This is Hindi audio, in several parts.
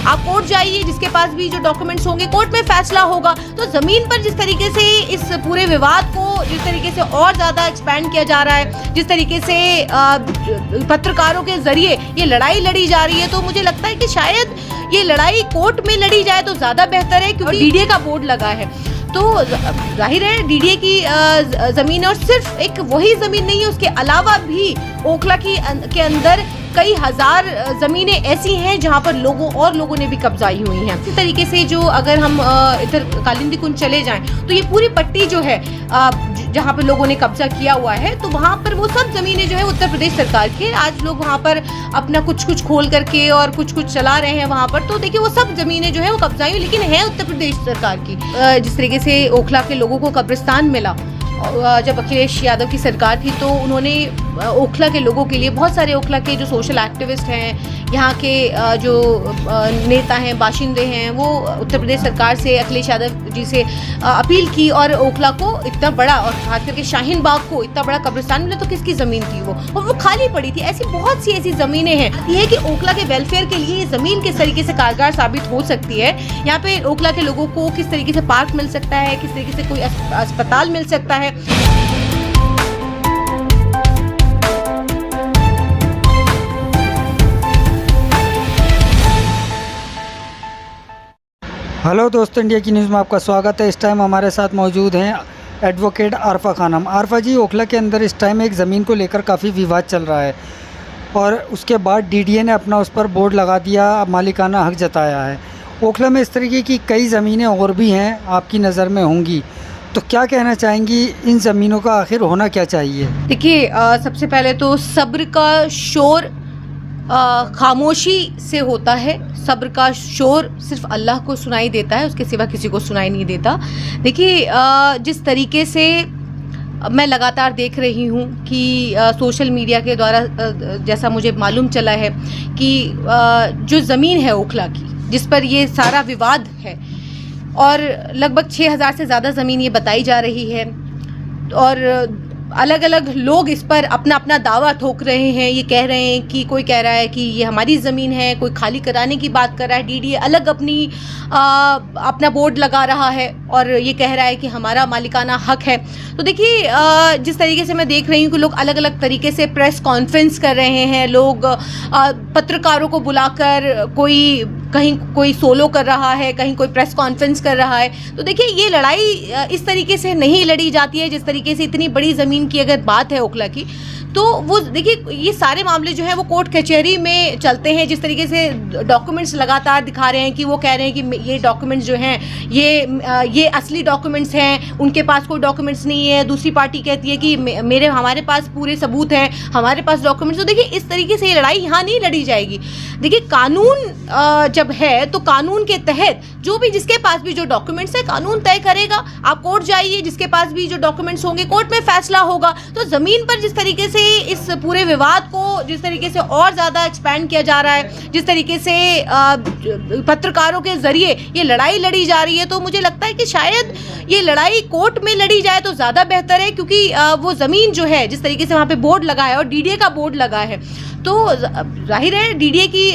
आप कोर्ट जाइए, जिसके पास भी जो डॉक्यूमेंट्स होंगे कोर्ट में फैसला होगा। तो जमीन पर जिस तरीके से इस पूरे विवाद को जिस तरीके से और ज्यादा एक्सपैंड किया जा रहा है, जिस तरीके से पत्रकारों के जरिए ये लड़ाई लड़ी जा रही है, तो मुझे लगता है कि शायद ये लड़ाई कोर्ट में लड़ी जाए तो ज्यादा बेहतर है, क्योंकि डीडीए का बोर्ड लगा है। तो जाहिर है डीडीए की जमीन, और सिर्फ एक वही जमीन नहीं है, उसके अलावा भी ओखला के अंदर कई हजार जमीनें ऐसी हैं जहां पर लोगों ने भी कब्जाई हुई हैं। इसी तरीके से जो अगर हम इधर कालिंदी कुंज चले जाएं तो ये पूरी पट्टी जो है जहां पर लोगों ने कब्जा किया हुआ है, तो वहां पर वो सब जमीनें जो है उत्तर प्रदेश सरकार की। आज लोग वहां पर अपना कुछ खोल करके और कुछ चला रहे हैं वहां पर, तो देखिए वो सब जमीनें जो है वो कब्जाई हुई, लेकिन है उत्तर प्रदेश सरकार की। जिस तरीके से ओखला के लोगों को कब्रिस्तान मिला जब अखिलेश यादव की सरकार थी, तो उन्होंने ओखला के लोगों के लिए, बहुत सारे ओखला के जो सोशल एक्टिविस्ट हैं, यहाँ के जो नेता हैं, बाशिंदे हैं, वो उत्तर प्रदेश सरकार से, अखिलेश यादव जी से अपील की, और ओखला को इतना बड़ा, और खास करके शाहीन बाग को इतना बड़ा कब्रिस्तान मिला, तो किसकी ज़मीन थी वो, और वो खाली पड़ी थी। ऐसी बहुत सी ऐसी ज़मीनें हैं। ये है कि ओखला के वेलफेयर के लिए ये ज़मीन किस तरीके से कारगर साबित हो सकती है। यहाँ पे ओखला के लोगों को किस तरीके से पार्क मिल सकता है, किस तरीके से कोई अस्पताल मिल सकता है। हेलो दोस्तों, इंडिया की न्यूज़ में आपका स्वागत है। इस टाइम हमारे साथ मौजूद हैं एडवोकेट आरफा खानम। आरफा जी, ओखला के अंदर इस टाइम एक ज़मीन को लेकर काफ़ी विवाद चल रहा है, और उसके बाद डीडीए ने अपना उस पर बोर्ड लगा दिया, मालिकाना हक जताया है। ओखला में इस तरीके की कई ज़मीनें और भी हैं, आपकी नज़र में होंगी, तो क्या कहना चाहेंगी, इन ज़मीनों का आखिर होना क्या चाहिए? देखिए, सबसे पहले तो सब्र का शोर खामोशी से होता है। सब्र का शोर सिर्फ अल्लाह को सुनाई देता है, उसके सिवा किसी को सुनाई नहीं देता। देखिए, जिस तरीके से मैं लगातार देख रही हूँ कि सोशल मीडिया के द्वारा जैसा मुझे मालूम चला है कि जो ज़मीन है ओखला की, जिस पर ये सारा विवाद है, और लगभग 6000 से ज़्यादा ज़मीन ये बताई जा रही है, और अलग अलग लोग इस पर अपना अपना दावा ठोक रहे हैं। ये कह रहे हैं कि कोई कह रहा है कि ये हमारी ज़मीन है, कोई खाली कराने की बात कर रहा है, डीडीए अलग अपना बोर्ड लगा रहा है, और ये कह रहा है कि हमारा मालिकाना हक है। तो देखिए, जिस तरीके से मैं देख रही हूँ कि लोग अलग अलग तरीके से प्रेस कॉन्फ्रेंस कर रहे हैं, लोग पत्रकारों को बुलाकर कहीं कोई सोलो कर रहा है, कहीं कोई प्रेस कॉन्फ्रेंस कर रहा है। तो देखिए, ये लड़ाई इस तरीके से नहीं लड़ी जाती है। जिस तरीके से इतनी बड़ी ज़मीन की अगर बात है ओखला की, तो वो देखिए ये सारे मामले जो हैं वो कोर्ट कचहरी में चलते हैं। जिस तरीके से डॉक्यूमेंट्स लगातार दिखा रहे हैं कि वो कह रहे हैं कि ये डॉक्यूमेंट्स जो हैं ये असली डॉक्यूमेंट्स हैं, उनके पास कोई डॉक्यूमेंट्स नहीं है। दूसरी पार्टी कहती है कि हमारे पास पूरे सबूत हैं, हमारे पास डॉक्यूमेंट्स। तो देखिए, इस तरीके से ये लड़ाई यहाँ नहीं लड़ी जाएगी। देखिए, कानून जब है तो कानून के तहत जो भी, जिसके पास भी जो डॉक्यूमेंट्स है, कानून तय करेगा। आप कोर्ट जाइए, जिसके पास भी जो डॉक्यूमेंट्स होंगे कोर्ट में फैसला होगा। तो ज़मीन पर जिस तरीके से इस पूरे विवाद को जिस तरीके से और ज़्यादा एक्सपैंड किया जा रहा है, जिस तरीके से पत्रकारों के जरिए ये लड़ाई लड़ी जा रही है, तो मुझे लगता है कि शायद ये लड़ाई कोर्ट में लड़ी जाए तो ज़्यादा बेहतर है, क्योंकि वो ज़मीन जो है, जिस तरीके से वहाँ पे बोर्ड लगा है, और डीडीए का बोर्ड लगा है, तो जाहिर है डीडीए की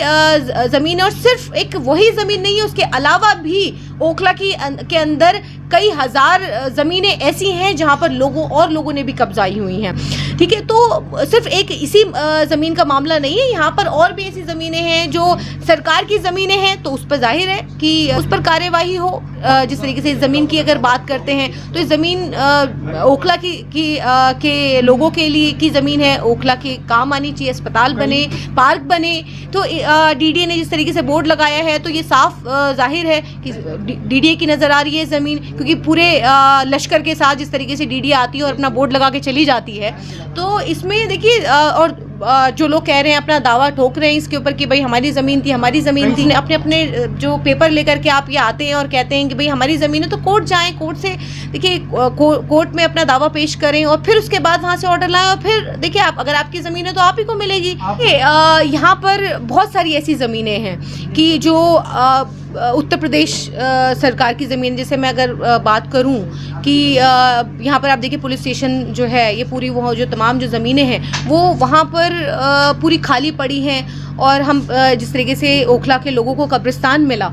ज़मीन, और सिर्फ एक वही ज़मीन नहीं है, उसके अलावा भी ओखला के अंदर कई हजार ज़मीनें ऐसी हैं जहां पर लोगों ने भी कब्जाई हुई हैं। ठीक है, तो सिर्फ एक इसी ज़मीन का मामला नहीं है, यहाँ पर और भी ऐसी ज़मीनें हैं जो सरकार की ज़मीनें हैं, तो उस पर जाहिर है कि उस पर कार्यवाही हो। जिस तरीके से इस ज़मीन की अगर बात करते हैं, तो इस ज़मीन ओखला के लोगों के लिए की ज़मीन है, ओखला के काम आनी चाहिए, अस्पताल बने, पार्क बने। तो डीडीए ने जिस तरीके से बोर्ड लगाया है, तो ये साफ जाहिर है कि डीडीए की नज़र आ रही है ज़मीन, क्योंकि पूरे लश्कर के साथ जिस तरीके से डीडीए आती है और अपना बोर्ड लगा के चली जाती है, तो इसमें देखिए, और जो लोग कह रहे हैं, अपना दावा ठोक रहे हैं इसके ऊपर कि भाई हमारी ज़मीन थी, अपने जो पेपर लेकर के आप ये आते हैं और कहते हैं कि भाई हमारी ज़मीन है, तो कोर्ट जाएं, कोर्ट से देखिए, कोर्ट में अपना दावा पेश करें, और फिर उसके बाद वहाँ से ऑर्डर लाएं, और फिर देखिए, अगर आपकी ज़मीन है तो आप ही को मिलेगी। यहाँ पर बहुत सारी ऐसी ज़मीनें हैं कि जो उत्तर प्रदेश सरकार की ज़मीन, जैसे मैं अगर बात करूं कि यहाँ पर आप देखिए पुलिस स्टेशन जो है, ये पूरी वो जो तमाम जो ज़मीनें हैं वो वहाँ पर पूरी खाली पड़ी हैं। और हम जिस तरीके से ओखला के लोगों को कब्रिस्तान मिला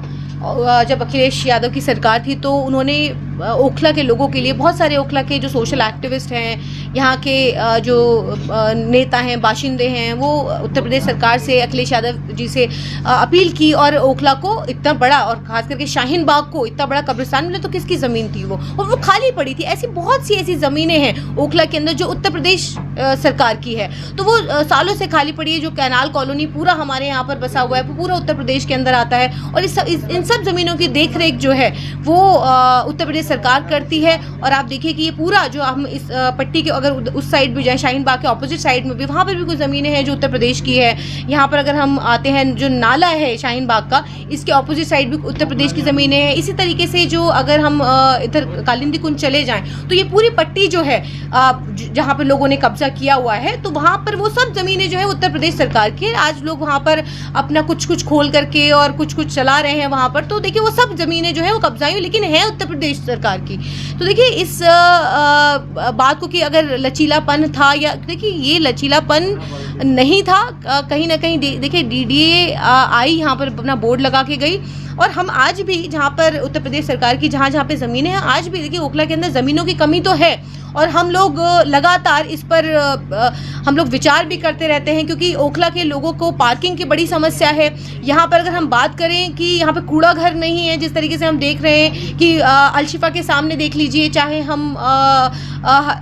जब अखिलेश यादव की सरकार थी, तो उन्होंने ओखला के लोगों के लिए, बहुत सारे ओखला के जो सोशल एक्टिविस्ट हैं, यहाँ के जो नेता हैं, बाशिंदे हैं, वो उत्तर प्रदेश सरकार से, अखिलेश यादव जी से अपील की और ओखला को इतना बड़ा, और खास करके शाहीन बाग को इतना बड़ा कब्रिस्तान मिला। तो किसकी ज़मीन थी वो, और वो खाली पड़ी थी। ऐसी बहुत सी ऐसी ज़मीनें हैं ओखला के अंदर जो उत्तर प्रदेश सरकार की है, तो वो सालों से खाली पड़ी है। जो कैनाल कॉलोनी पूरा हमारे यहाँ पर बसा हुआ है, वो पूरा उत्तर प्रदेश के अंदर आता है, और इन सब ज़मीनों की देख रेख जो है वो उत्तर प्रदेश सरकार करती है। और आप देखिए कि ये पूरा जो हम इस पट्टी के अगर उस साइड भी जाए, शाहीन बाग के ऑपोजिट साइड में भी, वहाँ पर भी कुछ ज़मीनें हैं जो उत्तर प्रदेश की है। यहाँ पर अगर हम आते हैं, जो नाला है शाहीन बाग का, इसके ऑपोजिट साइड भी उत्तर प्रदेश की ज़मीनें हैं। इसी तरीके से जो अगर हम इधर कालिंदी कुंज चले जाएँ, तो ये पूरी पट्टी जो है जहाँ पर लोगों ने कब्जा किया हुआ है, तो वहाँ पर वो सब ज़मीनें जो है उत्तर प्रदेश सरकार की है। आज लोग वहाँ पर अपना कुछ खोल करके और कुछ चला रहे हैं वहाँ पर, तो देखिए वो सब ज़मीनें जो है वो कब्जा हुई, लेकिन है उत्तर प्रदेश सरकार की। तो देखिए इस बात को कि अगर लचीलापन था, या देखिए ये लचीलापन नहीं था, कहीं ना कहीं देखिए DDA आई यहाँ पर अपना बोर्ड लगा के गई। और हम आज भी जहाँ पर उत्तर प्रदेश सरकार की जहाँ पे ज़मीनें हैं, आज भी देखिए ओखला के अंदर ज़मीनों की कमी तो है, और हम लोग लगातार इस पर हम लोग विचार भी करते रहते हैं, क्योंकि ओखला के लोगों को पार्किंग की बड़ी समस्या है। यहाँ पर अगर हम बात करें कि यहाँ पे कूड़ा घर नहीं है, जिस तरीके से हम देख रहे हैं कि अलशिफा के सामने देख लीजिए, चाहे हम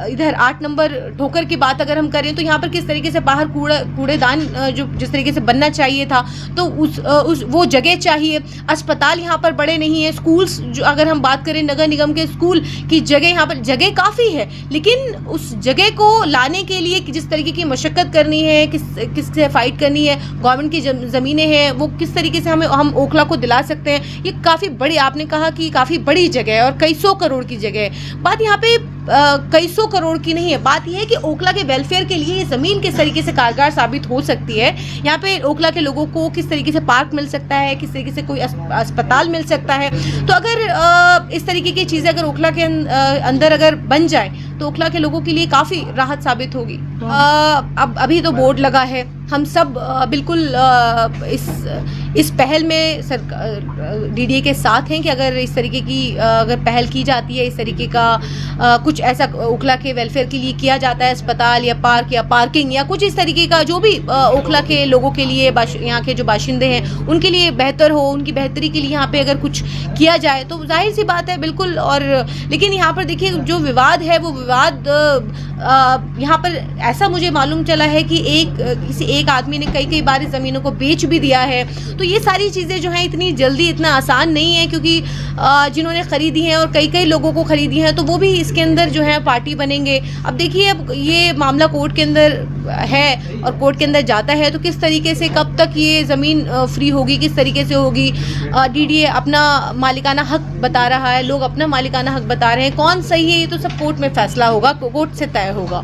इधर 8 नंबर ठोकर की बात अगर हम करें, तो यहाँ पर किस तरीके से बाहर कूड़ेदान जो जिस तरीके से बनना चाहिए था, तो उस वो जगह चाहिए। अस्पताल यहाँ पर बड़े नहीं है। स्कूल्स जो अगर हम बात करें, नगर निगम के स्कूल की जगह, यहाँ पर जगह काफ़ी है, लेकिन उस जगह को लाने के लिए जिस तरीके की मशक्क़त करनी है, किससे फाइट करनी है, गवर्नमेंट की ज़मीनें हैं, वो किस तरीके से हम ओखला को दिला सकते हैं। ये काफ़ी बड़ी, आपने कहा कि काफ़ी बड़ी जगह है और कई सौ करोड़ की जगह है। बात यहाँ पे कई सौ करोड़ की नहीं है, बात यह है कि ओखला के वेलफेयर के लिए ये ज़मीन किस तरीके से कारगर साबित हो सकती है। यहाँ पे ओखला के लोगों को किस तरीके से पार्क मिल सकता है, किस तरीके से कोई अस्पताल मिल सकता है। तो अगर इस तरीके की चीज़ें अगर ओखला के अंदर अगर बन जाए, तो ओखला के लोगों के लिए काफ़ी राहत साबित होगी। अब अभी तो बोर्ड लगा है, हम सब बिल्कुल इस पहल में DDA के साथ हैं कि अगर इस तरीके की अगर पहल की जाती है, इस तरीके का कुछ ऐसा ओखला के वेलफेयर के लिए किया जाता है, अस्पताल या पार्क या पार्किंग या कुछ इस तरीके का, जो भी ओखला के लोगों के लिए, यहाँ के जो बाशिंदे हैं उनके लिए बेहतर हो, उनकी बेहतरी के लिए यहाँ पे अगर कुछ किया जाए, तो जाहिर सी बात है बिल्कुल। और लेकिन यहाँ पर देखिए जो विवाद है, वो विवाद यहाँ पर ऐसा मुझे मालूम चला है कि किसी एक आदमी ने कई बार इस ज़मीनों को बेच भी दिया है। तो ये सारी चीज़ें जो हैं इतनी जल्दी, इतना आसान नहीं है, क्योंकि जिन्होंने ख़रीदी हैं और कई लोगों को ख़रीदी हैं, तो वो भी इसके अंदर जो है पार्टी बनेंगे। अब देखिए, अब ये मामला कोर्ट के अंदर है और कोर्ट के अंदर जाता है, तो किस तरीके से, कब तक ये ज़मीन फ्री होगी, किस तरीके से होगी। DDA अपना मालिकाना हक बता रहा है, लोग अपना मालिकाना हक बता रहे हैं, कौन सही है ये तो सब कोर्ट में फैसला होगा, कोर्ट से तय होगा।